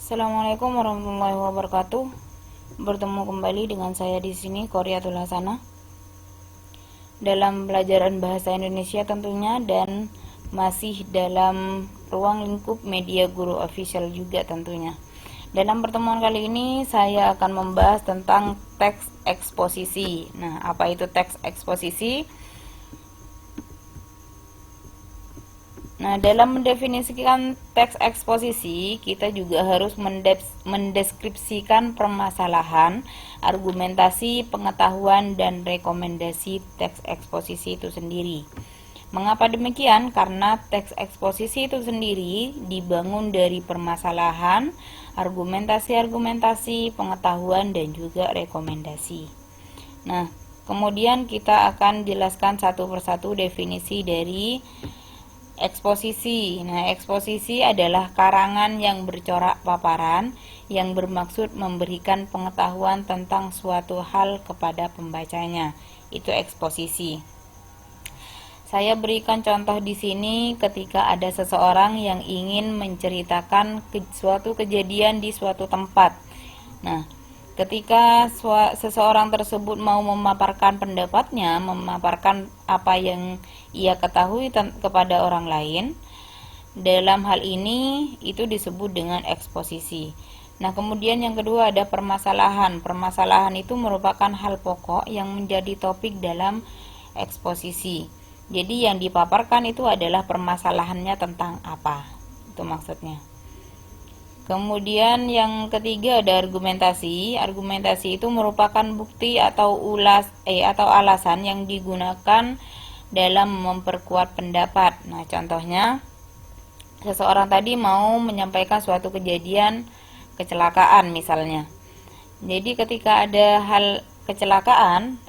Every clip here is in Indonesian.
Assalamualaikum warahmatullahi wabarakatuh. Bertemu kembali dengan saya di sini, Qoriatul Hasanah, dalam pelajaran bahasa Indonesia tentunya, dan masih dalam ruang lingkup media guru official juga tentunya. Dalam pertemuan kali ini saya akan membahas tentang teks eksposisi. Nah, apa itu teks eksposisi? Nah, dalam mendefinisikan teks eksposisi, kita juga harus mendeskripsikan permasalahan, argumentasi, pengetahuan, dan rekomendasi teks eksposisi itu sendiri. Mengapa demikian? Karena teks eksposisi itu sendiri dibangun dari permasalahan, argumentasi-argumentasi, pengetahuan, dan juga rekomendasi. Nah, kemudian kita akan jelaskan satu persatu definisi dari eksposisi. Nah, eksposisi adalah karangan yang bercorak paparan yang bermaksud memberikan pengetahuan tentang suatu hal kepada pembacanya. Itu eksposisi. Saya berikan contoh di sini ketika ada seseorang yang ingin menceritakan suatu kejadian di suatu tempat. Nah, ketika seseorang tersebut mau memaparkan pendapatnya, memaparkan apa yang ia ketahui kepada orang lain, dalam hal ini itu disebut dengan eksposisi. Nah, kemudian yang kedua ada permasalahan. Permasalahan itu merupakan hal pokok yang menjadi topik dalam eksposisi. Jadi yang dipaparkan itu adalah permasalahannya tentang apa. Itu maksudnya. Kemudian yang ketiga ada argumentasi. Argumentasi itu merupakan bukti atau alasan yang digunakan dalam memperkuat pendapat. Nah, contohnya seseorang tadi mau menyampaikan suatu kejadian kecelakaan misalnya. Jadi ketika ada hal kecelakaan,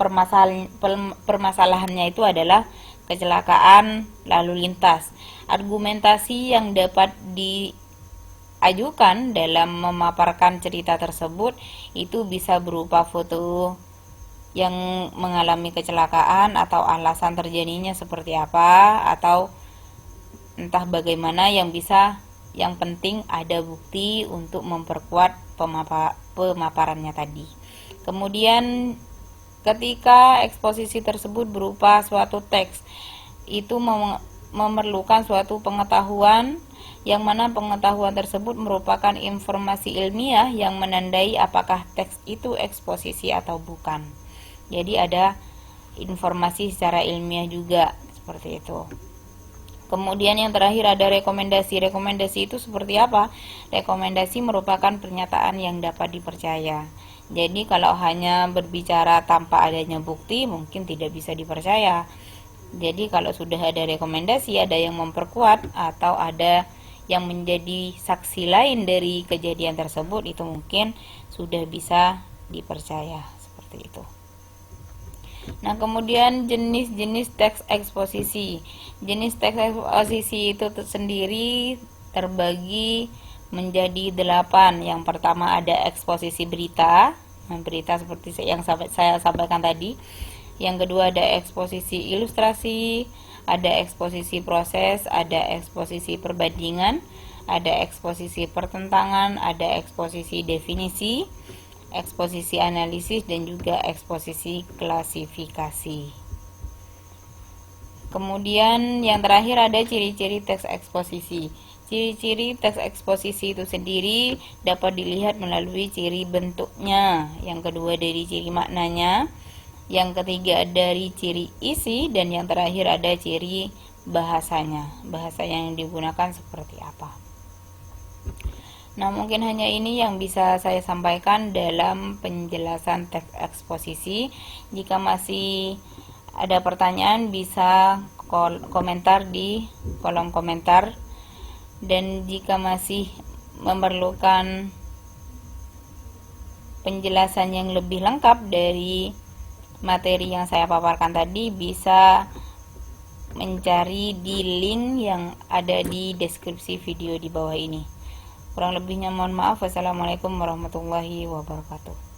permasalahannya itu adalah kecelakaan lalu lintas. Argumentasi yang dapat diajukan dalam memaparkan cerita tersebut itu bisa berupa foto yang mengalami kecelakaan atau alasan terjadinya seperti apa, atau entah bagaimana, yang penting ada bukti untuk memperkuat pemaparannya tadi. Kemudian ketika eksposisi tersebut berupa suatu teks, itu memerlukan suatu pengetahuan, yang mana pengetahuan tersebut merupakan informasi ilmiah yang menandai apakah teks itu eksposisi atau bukan. Jadi ada informasi secara ilmiah juga, seperti itu. Kemudian yang terakhir ada rekomendasi. Rekomendasi itu seperti apa? Rekomendasi merupakan pernyataan yang dapat dipercaya. Jadi kalau hanya berbicara tanpa adanya bukti, mungkin tidak bisa dipercaya. Jadi kalau sudah ada rekomendasi, ada yang memperkuat atau ada yang menjadi saksi lain dari kejadian tersebut, itu mungkin sudah bisa dipercaya, seperti itu. Nah, kemudian jenis-jenis teks eksposisi. Jenis teks eksposisi itu sendiri terbagi menjadi 8. Yang pertama ada eksposisi berita. Nah, berita seperti yang saya sampaikan tadi. Yang kedua ada eksposisi ilustrasi, ada eksposisi proses, ada eksposisi perbandingan, ada eksposisi pertentangan, ada eksposisi definisi, eksposisi analisis, dan juga eksposisi klasifikasi. Kemudian yang terakhir ada ciri-ciri teks eksposisi. Ciri-ciri teks eksposisi itu sendiri dapat dilihat melalui ciri bentuknya, yang kedua dari ciri maknanya, yang ketiga dari ciri isi, dan yang terakhir ada ciri bahasanya. Bahasa yang digunakan seperti apa. Nah, mungkin hanya ini yang bisa saya sampaikan dalam penjelasan teks eksposisi. Jika masih ada pertanyaan, bisa komentar di kolom komentar. Dan jika masih memerlukan penjelasan yang lebih lengkap dari materi yang saya paparkan tadi, bisa mencari di link yang ada di deskripsi video di bawah ini. Kurang lebihnya mohon maaf. Wassalamualaikum warahmatullahi wabarakatuh.